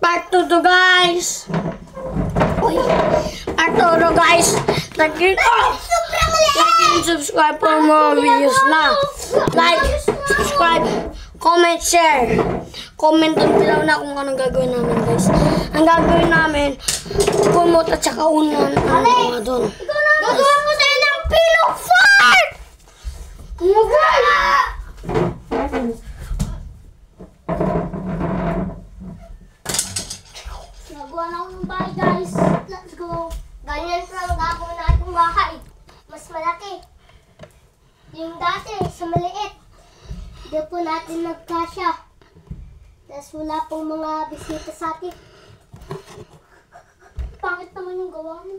Part 2 to guys. Uy, part 2 to guys. Like and subscribe for more videos na. Like, subscribe, comment, share. Comment down below na kung anong gagawin namin guys. Ang gagawin namin, kumot at saka unan ang mga doon. Gagawa ko sa'yo ng pillow fort! Nagawa na ako ng bahay guys. Let's go. Ganyan pa ang gagawin natin bahay. Mas malaki. Yung dati, sa maliit. Hindi po natin nagkasya. Tapos wala pong mga bisita sa atin. Pangit naman yung gawa mo.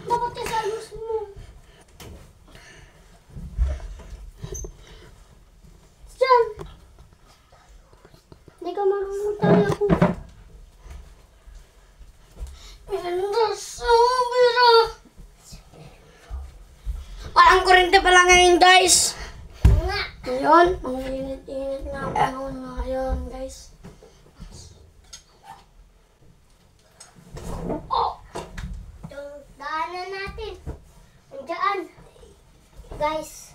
Dapat isalos mo. Diyan. Hindi ka marunong tayo ako. Parang kurente pala ngayon guys. Nga. Ngayon, ang init-init na ang panahon ngayon guys. Daanan natin. Andiyan. Guys.